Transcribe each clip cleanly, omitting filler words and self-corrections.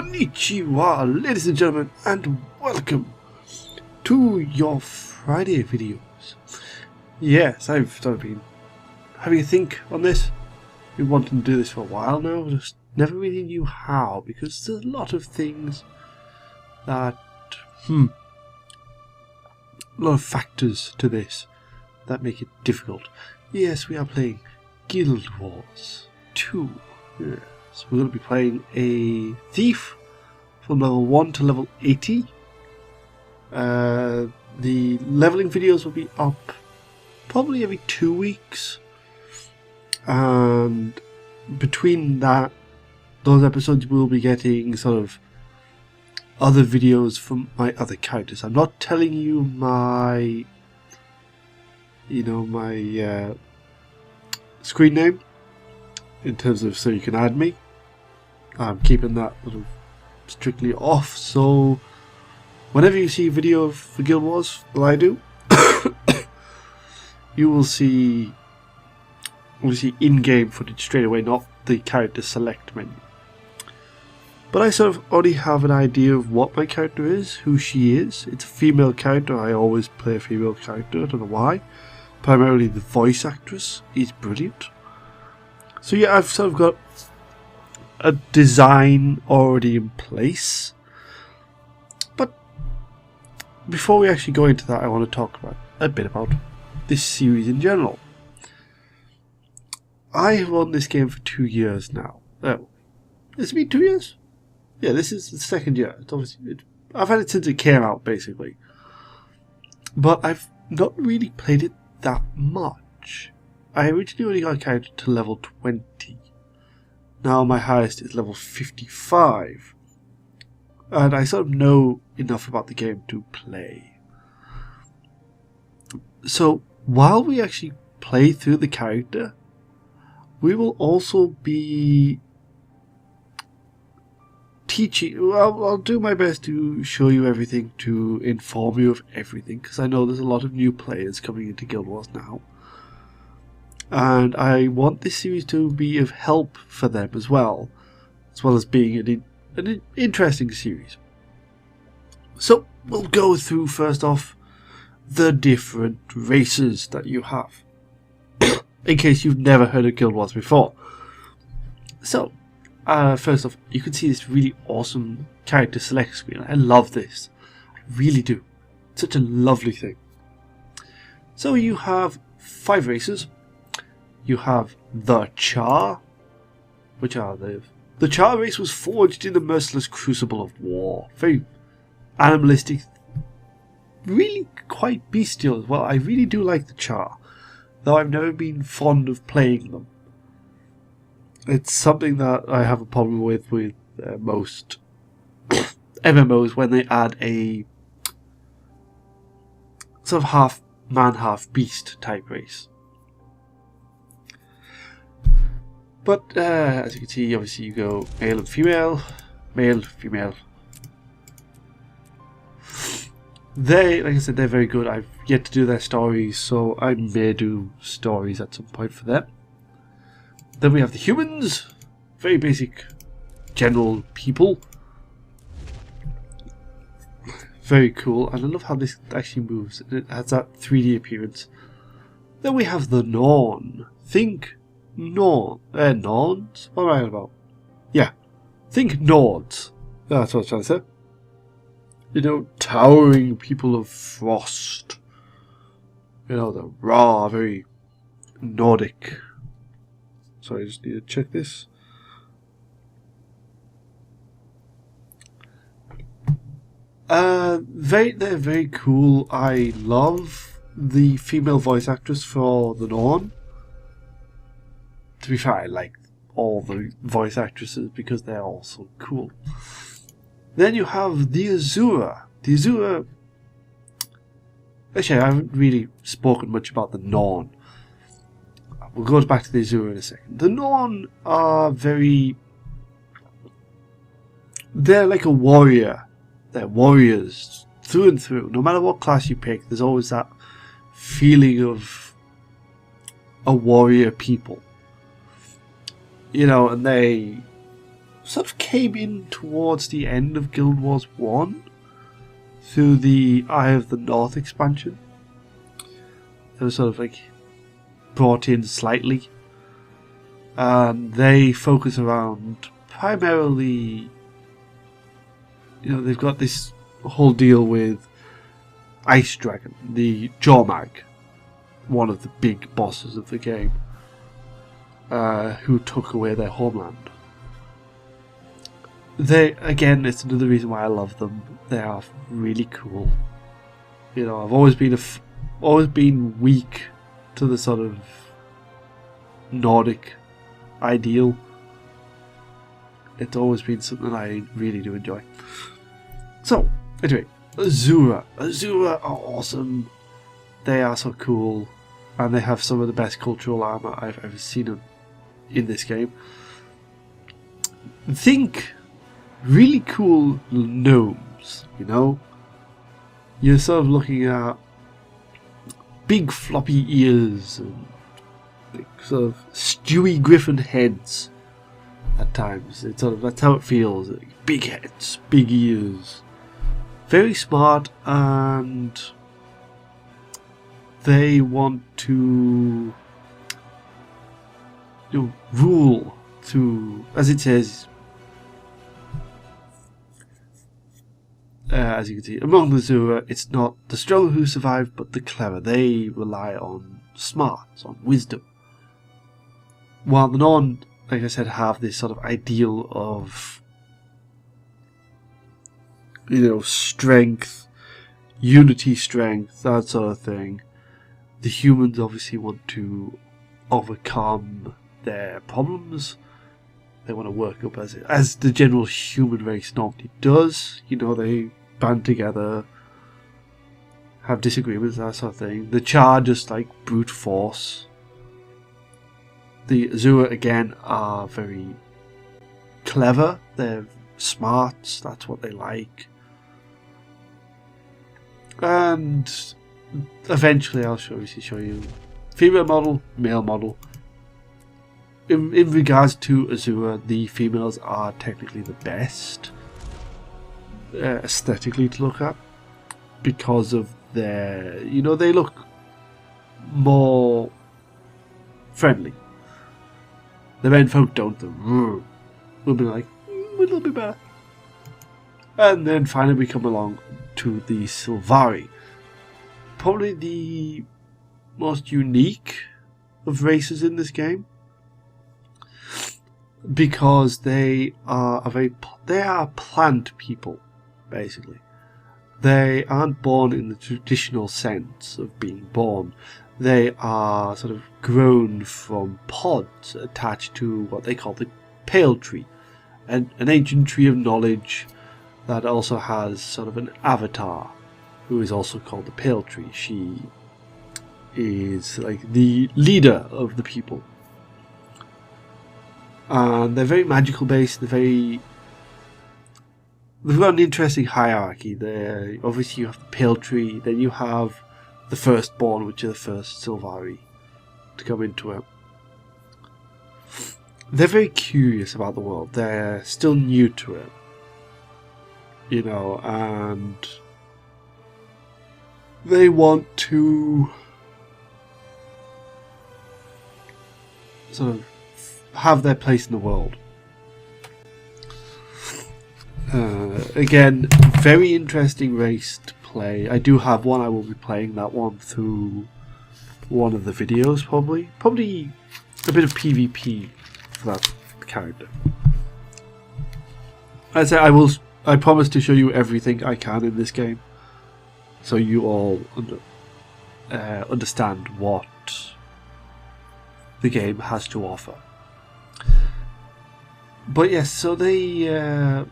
Konnichiwa, ladies and gentlemen, and welcome to your Friday videos. Yes, I've been having a think on this. Been wanting to do this for a while now, just never really knew how, because there's a lot of things that, a lot of factors to this that make it difficult. Yes, we are playing Guild Wars 2. Yeah. So we're going to be playing a thief from level 1 to level 80. The leveling videos will be up probably every 2 weeks. And between those episodes we'll be getting sort of other videos from my other characters. I'm not telling you my screen name in terms of so you can add me. I'm keeping that sort of strictly off, so whenever you see a video of the Guild Wars that I do, you will see in-game footage straight away, not the character select menu. But I sort of already have an idea of what my character is, who she is. It's a female character. I always play a female character, I don't know why. Primarily the voice actress is brilliant. So yeah, I've sort of got a design already in place. But before we actually go into that, I want to talk a bit about this series in general. I have owned this game for 2 years now. Oh, it's been 2 years? Yeah, this is the second year. I've had it since it came out, basically. But I've not really played it that much. I originally only got a character to level 20. Now my highest is level 55. And I sort of know enough about the game to play. So while we actually play through the character, we will also be teaching. Well, I'll do my best to show you everything, to inform you of everything, because I know there's a lot of new players coming into Guild Wars now. And I want this series to be of help for them as well as being an interesting series. So we'll go through first off the different races that you have, in case you've never heard of Guild Wars before. So first off, you can see this really awesome character select screen. I love this, I really do. It's such a lovely thing. So you have 5 races. You have the Char, which are the Char race was forged in the merciless crucible of war. Very animalistic, really quite bestial as well. I really do like the Char, though I've never been fond of playing them. It's something that I have a problem with most MMOs when they add a sort of half man, half beast type race. But as you can see, obviously you go male and female, male, female. Like I said, they're very good. I've yet to do their stories, so I may do stories at some point for them. Then we have the humans, very basic, general people. Very cool, and I love how this actually moves. It has that 3D appearance. Then we have the Norn. Think Norns? What am I on about? Yeah, think Norns. That's what I was trying to say. You know, towering people of frost. You know, the raw, very Nordic. Sorry, I just need to check this. They're very cool. I love the female voice actress for the Norn. To be fair, I like all the voice actresses because they're all so cool. Then you have the Azura. The Azura... Actually, I haven't really spoken much about the Norn. We'll go back to the Azura in a second. The Norn are very... They're like a warrior. They're warriors through and through. No matter what class you pick, there's always that feeling of a warrior people. You know, and they sort of came in towards the end of Guild Wars 1 through the Eye of the North expansion. They were sort of like brought in slightly, and they focus around primarily, they've got this whole deal with Ice Dragon, the Jormag, one of the big bosses of the game, who took away their homeland. Again, it's another reason why I love them. They are really cool. I've always been weak to the sort of Nordic ideal. It's always been something I really do enjoy. So, anyway, Azura. Azura are awesome. They are so cool, and they have some of the best cultural armor I've ever seen in this game. Think really cool gnomes, You're sort of looking at big floppy ears and sort of Stewie Griffin heads at times. That's how it feels. Big heads, big ears. Very smart, and they want to rule through, as it says, as you can see, among the Azura, it's not the strong who survive, but the clever. They rely on smarts, on wisdom. While the Norn, like I said, have this sort of ideal of, strength, unity strength, that sort of thing. The humans obviously want to overcome their problems. They want to work up as the general human race normally does. They band together, have disagreements, that sort of thing. The Char just like brute force. The Azura, again, are very clever. They're smart. That's what they like. And eventually I'll show you female model, male model. In regards to Azura, the females are technically the best aesthetically to look at, because of their, they look more friendly. The men folk don't. We'll be like, a little bit better. And then finally we come along to the Suvari. Probably the most unique of races in this game, because they are plant people, basically. They aren't born in the traditional sense of being born. They are sort of grown from pods attached to what they call the Pale Tree, an ancient tree of knowledge that also has sort of an avatar, who is also called the Pale Tree. She is like the leader of the people. And they're very magical based. They've got an interesting hierarchy. Obviously you have the Pale Tree, then you have the Firstborn, which are the first Suvari to come into it. They're very curious about the world. They're still new to it, and they want to sort of have their place in the world. Again, very interesting race to play. I do have one. I will be playing that one through one of the videos, probably a bit of PvP for that character. As I promise to show you everything I can in this game, so you all understand what the game has to offer. But yes, so they're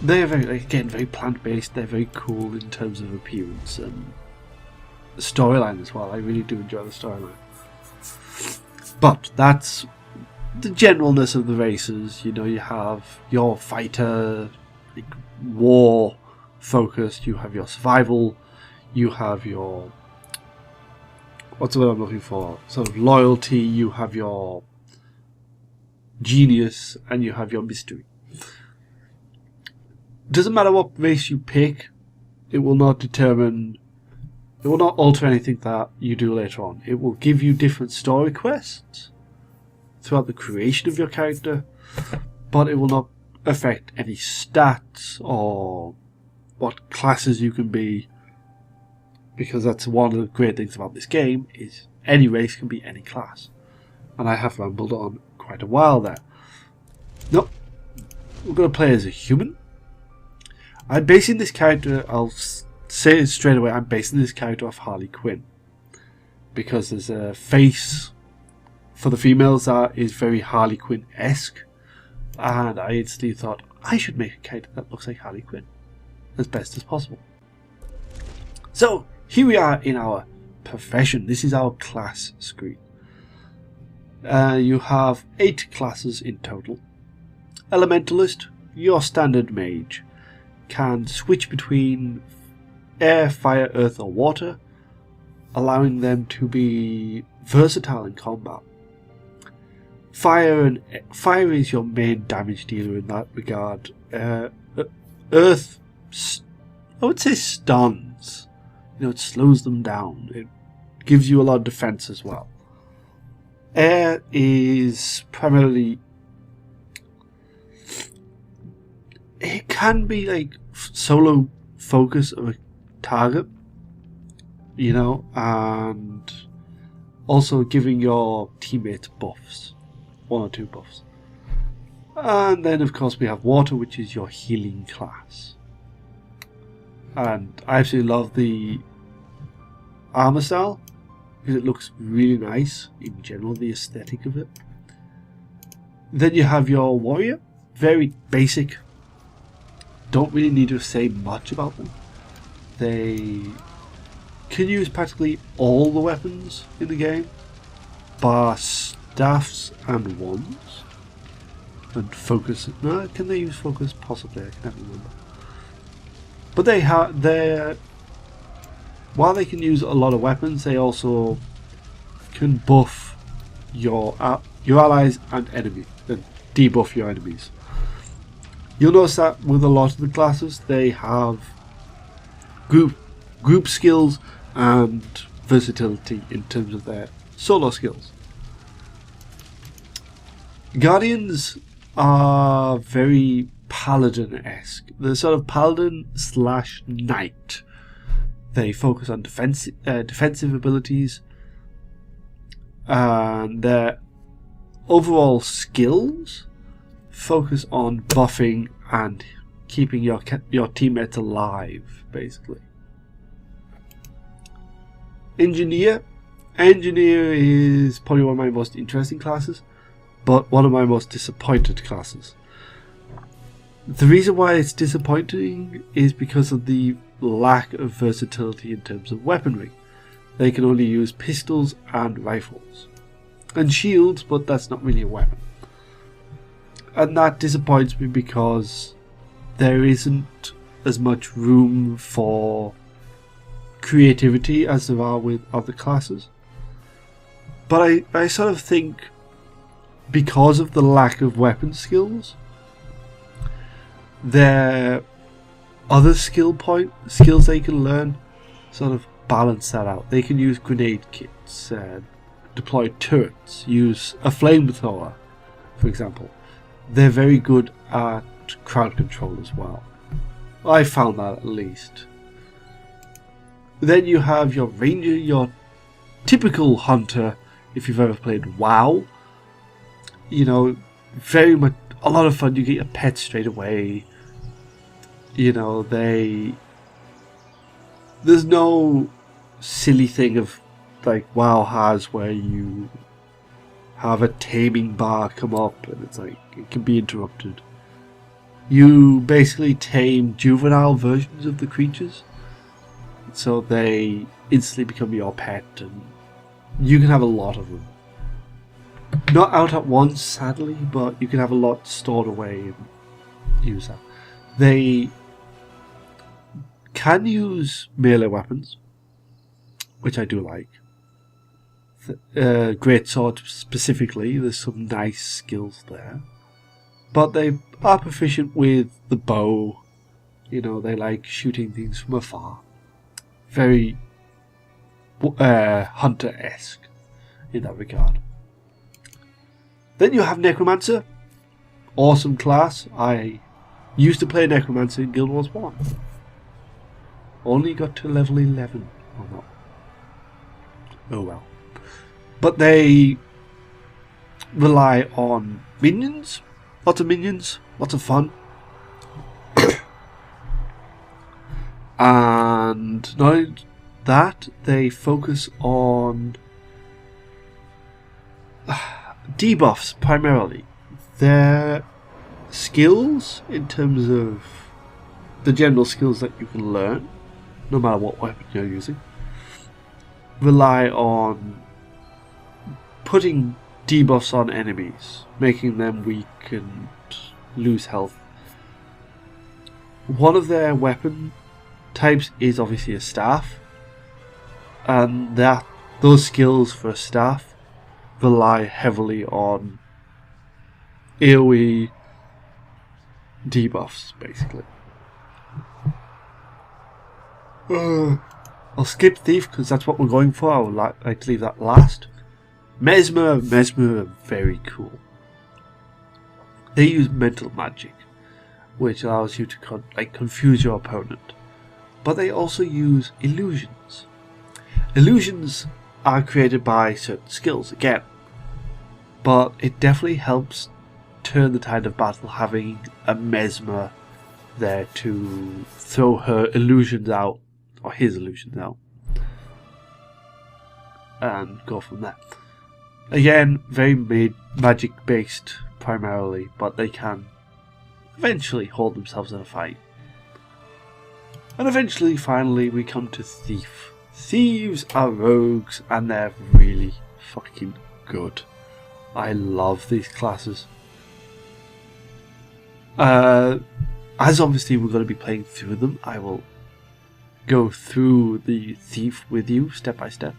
very plant-based. They're very cool in terms of appearance and storyline as well. I really do enjoy the storyline. But that's the generalness of the races. You have your fighter, like, war focused. You have your survival. You have your, what's the word I'm looking for? Sort of loyalty. You have your genius, and you have your mystery. Doesn't matter what race you pick, it will not alter anything that you do later on. It will give you different story quests throughout the creation of your character, but it will not affect any stats or what classes you can be, because that's one of the great things about this game, is any race can be any class. And I have rambled on quite a while there. Nope. We're going to play as a human. I'm basing this character, I'll say it straight away, I'm basing this character off Harley Quinn. Because there's a face for the females that is very Harley Quinn-esque. And I instantly thought, I should make a character that looks like Harley Quinn as best as possible. So, here we are in our profession. This is our class screen. You have 8 classes in total. Elementalist, your standard mage, can switch between air, fire, earth or water, allowing them to be versatile in combat. Fire is your main damage dealer in that regard. Earth, I would say, stuns. It slows them down. It gives you a lot of defense as well. Air is primarily, it can be like solo focus of a target, and also giving your teammates buffs, 1 or 2 buffs. And then of course we have water, which is your healing class. And I absolutely love the armor style because it looks really nice in general, the aesthetic of it. Then you have your warrior, very basic. Don't really need to say much about them. They can use practically all the weapons in the game, bar staffs and wands. And focus. No, can they use focus? Possibly, I can never remember. But while they can use a lot of weapons, they also can buff your allies and enemies, and debuff your enemies. You'll notice that with a lot of the classes, they have group skills and versatility in terms of their solo skills. Guardians are very paladin-esque. They're sort of paladin/knight. They focus on defensive abilities, and their overall skills focus on buffing and keeping your teammates alive, basically. Engineer is probably one of my most interesting classes, but one of my most disappointed classes. The reason why it's disappointing is because of the lack of versatility in terms of weaponry. They can only use pistols and rifles and shields, but that's not really a weapon. And that disappoints me because there isn't as much room for creativity as there are with other classes. But I sort of think because of the lack of weapon skills, their other skills they can learn sort of balance that out. They can use grenade kits, deploy turrets, use a flamethrower, for example. They're very good at crowd control as well. I found that, at least. Then you have your ranger, your typical hunter, if you've ever played WoW. Very much a lot of fun. You get your pets straight away. There's no silly thing of like WoW has where you have a taming bar come up and it's like it can be interrupted. You basically tame juvenile versions of the creatures, so they instantly become your pet, and you can have a lot of them. Not out at once, sadly, but you can have a lot stored away and use that. They can use melee weapons, which I do like. greatsword specifically. There's some nice skills there. But they are proficient with the bow. You know, they like shooting things from afar. Very hunter-esque in that regard. Then you have Necromancer. Awesome class. I used to play Necromancer in Guild Wars 1. Only got to level 11 or not. Oh well. But they rely on minions. Lots of minions. Lots of fun. And not only that, they focus on debuffs primarily. Their skills, in terms of the general skills that you can learn, no matter what weapon you're using, rely on putting debuffs on enemies, making them weak and lose health. One of their weapon types is obviously a staff, and those skills for a staff rely heavily on AoE debuffs, basically. I'll skip Thief because that's what we're going for. I would like to leave that last. Mesmer are very cool. They use mental magic, which allows you to confuse your opponent. But they also use illusions. Illusions are created by certain skills again, but it definitely helps turn the tide of battle having a Mesmer there to throw her illusions out, or his illusions out, and go from there. Again, very magic based primarily, but they can eventually hold themselves in a fight. And eventually, finally, we come to Thief. Thieves are rogues, and they're really fucking good. I love these classes. As obviously we're going to be playing through them, I will go through the Thief with you step by step.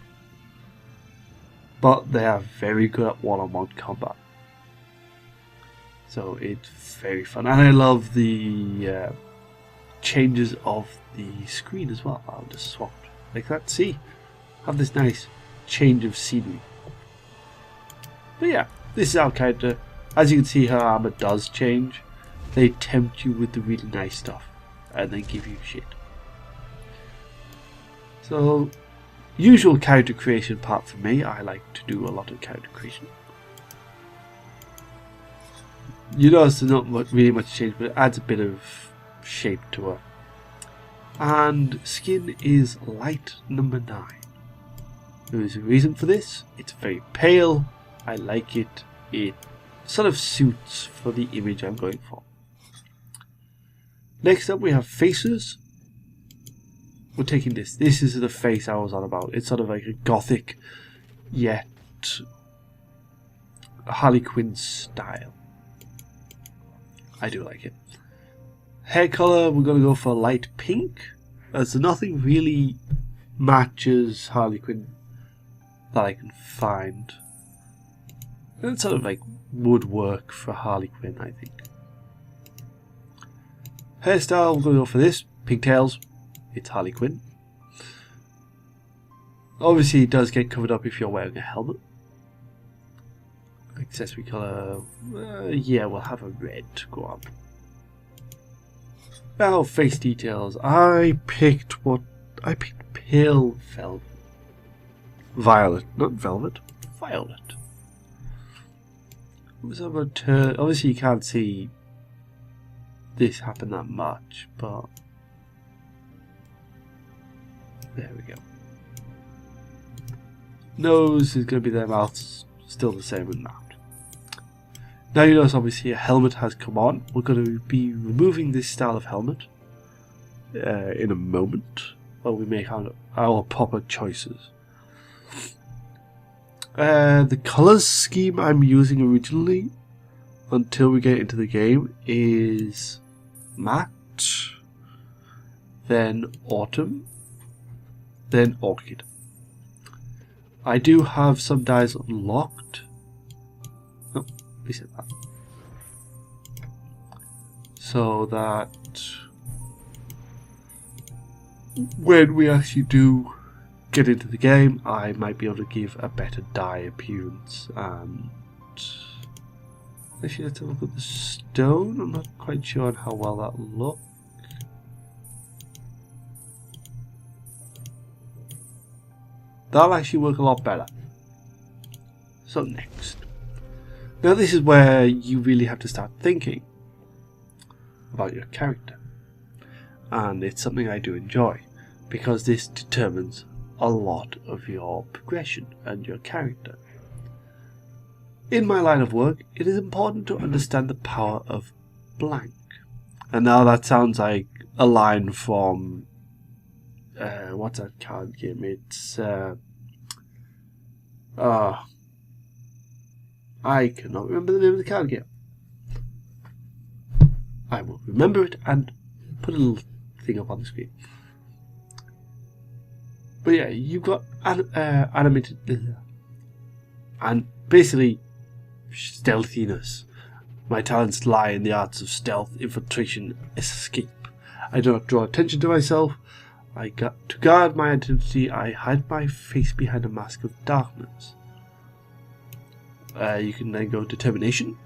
But they are very good at one-on-one combat. So it's very fun. And I love the changes of the screen as well. I'll just swap like that. See? Have this nice change of scenery. But yeah, this is our character. As you can see, her armor does change. They tempt you with the really nice stuff and then give you shit. So, usual character creation part for me. I like to do a lot of character creation. You notice there's not really much change, but it adds a bit of shape to her. And skin is light number 9. There is a reason for this. It's very pale. I like it. It sort of suits for the image I'm going for. Next up we have faces. We're taking this. This is the face I was on about. It's sort of like a gothic, yet Harley Quinn style. I do like it. Hair color, we're going to go for light pink, as nothing really matches Harley Quinn that I can find. And it's sort of like would work for Harley Quinn, I think. Hairstyle, we're going to go for this. Pigtails. It's Harley Quinn. Obviously it does get covered up if you're wearing a helmet. Accessory colour, yeah, we'll have a red to go on. Now face details. I picked pale velvet. Violet, not velvet. Violet. Obviously you can't see this happen that much, but there we go. Nose is going to be their mouth's still the same in that. Now you notice obviously a helmet has come on. We're going to be removing this style of helmet in a moment while we make our proper choices. The colours scheme I'm using originally until we get into the game is matte, then autumn, then orchid. I do have some dice unlocked. Oh, we said that. So that when we actually do get into the game, I might be able to give a better die appearance. And actually, let's have a look at the stone. I'm not quite sure on how well that looks. That'll actually work a lot better. So next. Now this is where you really have to start thinking about your character. And it's something I do enjoy, because this determines a lot of your progression and your character. In my line of work, it is important to understand the power of blank. And now that sounds like a line from what's that card game? It's I cannot remember the name of the card game. I will remember it and put a little thing up on the screen. But yeah, you've got animated and basically stealthiness. My talents lie in the arts of stealth, infiltration, escape. I do not draw attention to myself. To guard my identity, I hide my face behind a mask of darkness. You can then go determination.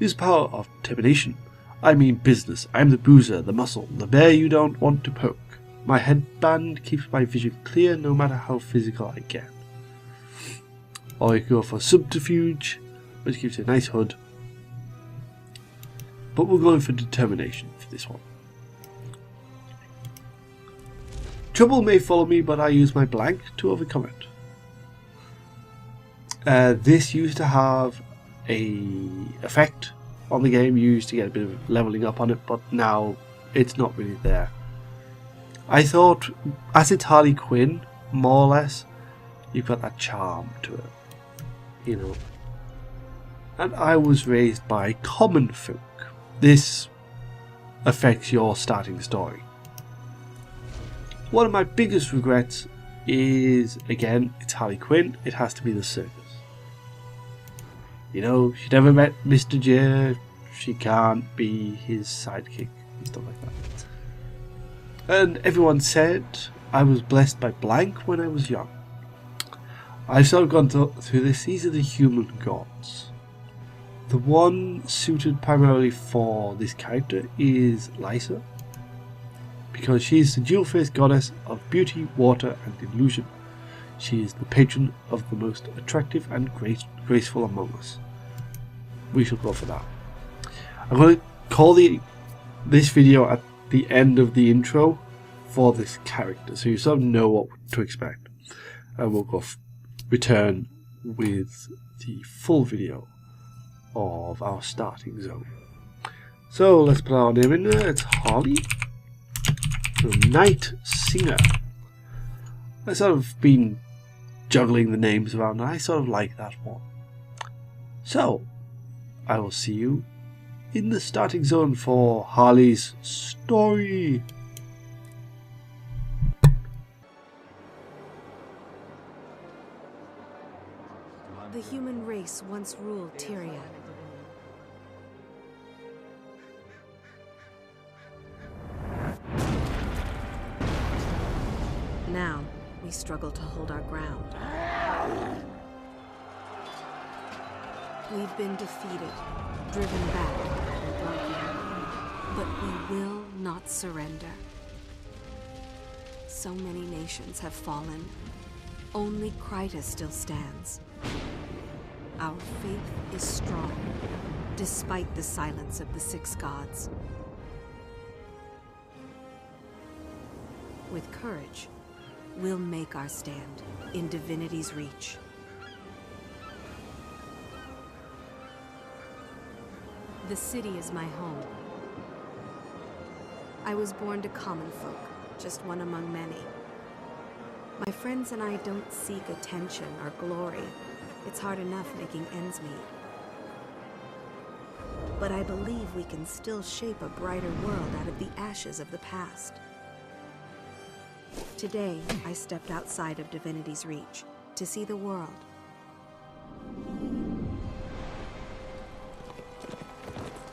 Use power of determination. I mean business. I am the bruiser, the muscle, the bear you don't want to poke. My headband keeps my vision clear no matter how physical I get. Or you can go for subterfuge, which gives you a nice hood. But we're going for determination for this one. Trouble may follow me, but I use my blank to overcome it. This used to have a effect on the game. You used to get a bit of leveling up on it, but now it's not really there. I thought, as it's Harley Quinn, more or less, you've got that charm to it, you know. And I was raised by common folk. This affects your starting story. One of my biggest regrets is, again, it's Harley Quinn. It has to be the circus. You know, she never met Mr. J. She can't be his sidekick and stuff like that. And everyone said I was blessed by blank when I was young. I've sort of gone through this. These are the human gods. The one suited primarily for this character is Lysa, because she is the dual-faced goddess of beauty, water, and illusion. She is the patron of the most attractive and graceful among us. We shall go for that. I'm going to call this video at the end of the intro for this character, so you sort of know what to expect. And we'll go return with the full video of our starting zone. So let's put our name in there. It's Harley, the Night Singer. I've sort of been juggling the names around, and I sort of like that one. So I will see you in the starting zone for Harley's story. The human race once ruled Tyria. Now, we struggle to hold our ground. We've been defeated, driven back, and broken. But we will not surrender. So many nations have fallen. Only Qaeda still stands. Our faith is strong, despite the silence of the six gods. With courage, we'll make our stand in divinity's reach. The city is my home. I was born to common folk, just one among many. My friends and I don't seek attention or glory. It's hard enough making ends meet. But I believe we can still shape a brighter world out of the ashes of the past. Today, I stepped outside of Divinity's reach to see the world.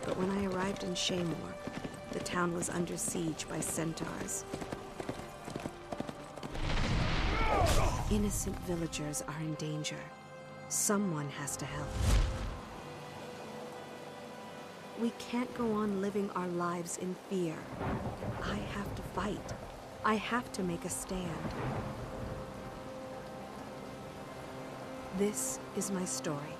But when I arrived in Shaymore, the town was under siege by centaurs. Innocent villagers are in danger. Someone has to help. We can't go on living our lives in fear. I have to fight. I have to make a stand. This is my story.